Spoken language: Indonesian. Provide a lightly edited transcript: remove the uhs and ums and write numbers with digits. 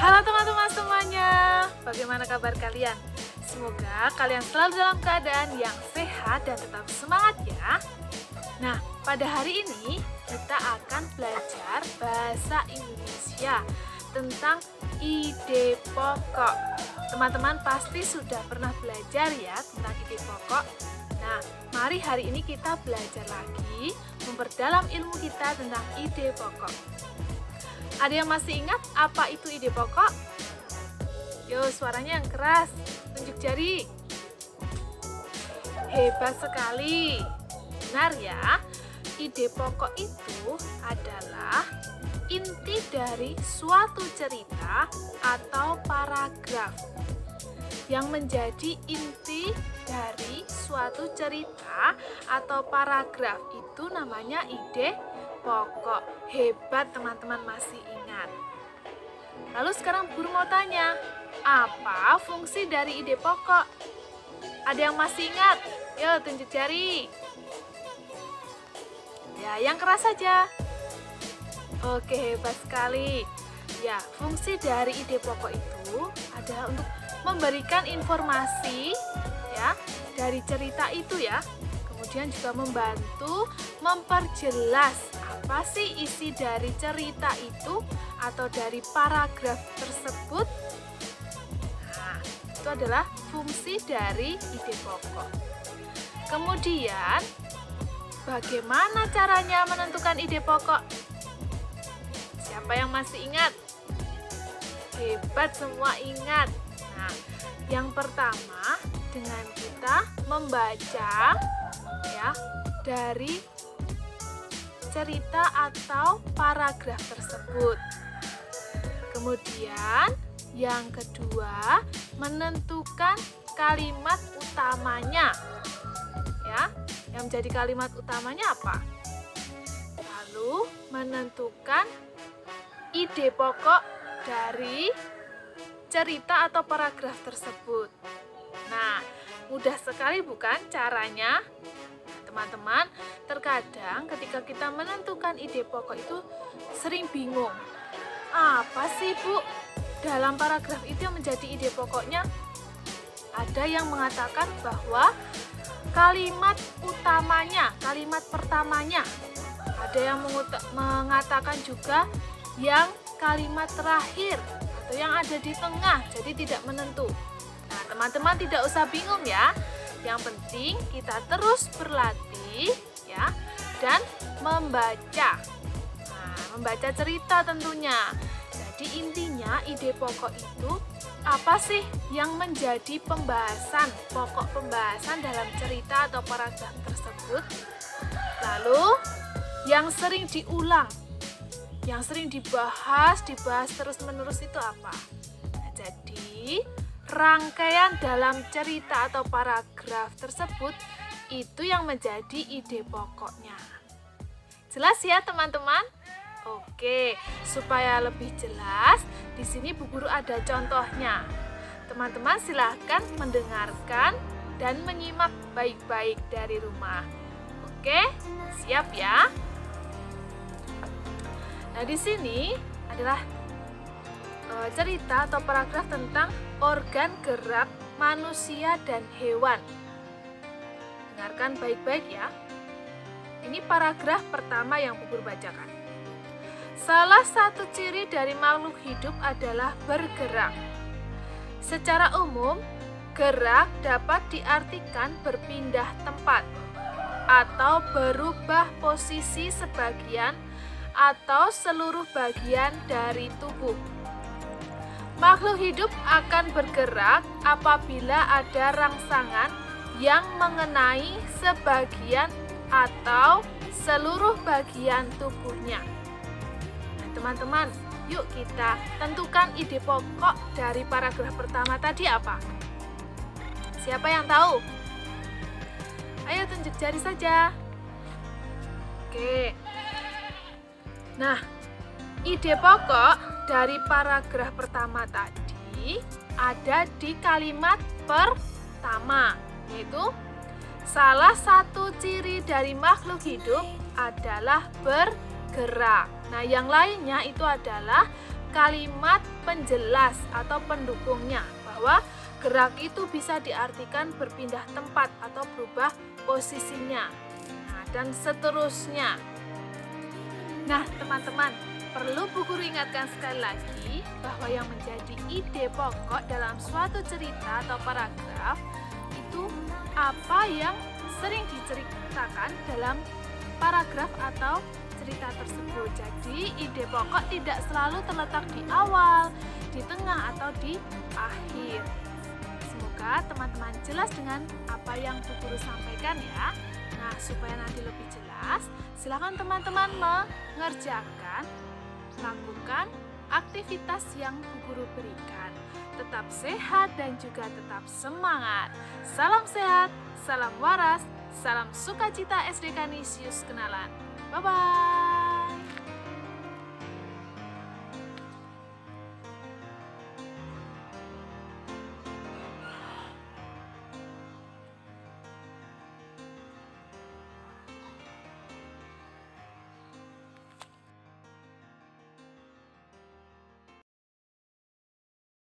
Halo teman-teman semuanya, bagaimana kabar kalian? Semoga kalian selalu dalam keadaan yang sehat dan tetap semangat ya. Nah, pada hari ini kita akan belajar bahasa Indonesia tentang ide pokok. Teman-teman pasti sudah pernah belajar ya tentang ide pokok. Nah, mari hari ini kita belajar lagi, memperdalam ilmu kita tentang ide pokok. Ada yang masih ingat apa itu ide pokok? Yo, suaranya yang keras, tunjuk jari. Hebat sekali. Benar ya, ide pokok itu adalah inti dari suatu cerita atau paragraf. Yang menjadi inti dari suatu cerita atau paragraf itu namanya ide pokok. Hebat teman-teman masih ingat. Lalu sekarang guru mau tanya, apa fungsi dari ide pokok? Ada yang masih ingat? Yo, tunjuk jari. Ya, yang keras saja. Oke, hebat sekali. Ya, fungsi dari ide pokok itu adalah untuk memberikan informasi ya dari cerita itu ya. Kemudian juga membantu memperjelas apa sih isi dari cerita itu atau dari paragraf tersebut. Nah, itu adalah fungsi dari ide pokok. Kemudian, bagaimana caranya menentukan ide pokok? Siapa yang masih ingat? Hebat, semua ingat. Nah, yang pertama dengan kita membaca ya dari cerita atau paragraf tersebut. Kemudian yang kedua menentukan kalimat utamanya. Ya, yang menjadi kalimat utamanya apa? Lalu menentukan ide pokok dari cerita atau paragraf tersebut. Nah, mudah sekali bukan caranya? Teman-teman, terkadang ketika kita menentukan ide pokok itu sering bingung. Apa sih, Bu? Dalam paragraf itu yang menjadi ide pokoknya? Ada yang mengatakan bahwa kalimat utamanya, kalimat pertamanya. Ada yang mengatakan juga yang kalimat terakhir atau yang ada di tengah, jadi tidak menentu. Nah, teman-teman tidak usah bingung ya. Yang penting kita terus berlatih ya dan membaca. Nah, membaca cerita tentunya. Jadi intinya ide pokok itu apa sih yang menjadi pembahasan, pokok pembahasan dalam cerita atau paragraf tersebut. Lalu yang sering diulang, yang sering dibahas terus-menerus itu apa? Nah, jadi rangkaian dalam cerita atau paragraf tersebut itu yang menjadi ide pokoknya. Jelas ya teman-teman? Oke, supaya lebih jelas, di sini Bu Guru ada contohnya. Teman-teman silahkan mendengarkan dan menyimak baik-baik dari rumah. Oke, siap ya? Nah, di sini adalah cerita atau paragraf tentang organ gerak manusia dan hewan. Dengarkan baik-baik ya. Ini paragraf pertama yang Bu Guru bacakan. Salah satu ciri dari makhluk hidup adalah bergerak. Secara umum, gerak dapat diartikan berpindah tempat atau berubah posisi sebagian atau seluruh bagian dari tubuh. Makhluk hidup akan bergerak apabila ada rangsangan yang mengenai sebagian atau seluruh bagian tubuhnya. Nah, teman-teman, yuk kita tentukan ide pokok dari paragraf pertama tadi apa? Siapa yang tahu? Ayo tunjuk jari saja. Oke. Nah, ide pokok dari paragraf pertama tadi ada di kalimat pertama, yaitu salah satu ciri dari makhluk hidup adalah bergerak. Nah, yang lainnya itu adalah kalimat penjelas atau pendukungnya, bahwa gerak itu bisa diartikan berpindah tempat atau berubah posisinya. Nah, dan seterusnya. Nah, teman-teman, perlu Bu Guru ingatkan sekali lagi bahwa yang menjadi ide pokok dalam suatu cerita atau paragraf itu apa yang sering diceritakan dalam paragraf atau cerita tersebut. Jadi, ide pokok tidak selalu terletak di awal, di tengah, atau di akhir. Semoga teman-teman jelas dengan apa yang Bu Guru sampaikan ya. Nah, supaya nanti lebih jelas, silakan teman-teman mengerjakan, lakukan aktivitas yang Bu Guru berikan. Tetap sehat dan juga tetap semangat. Salam sehat, salam waras, salam sukacita SD Kanisius Kenalan. Bye-bye.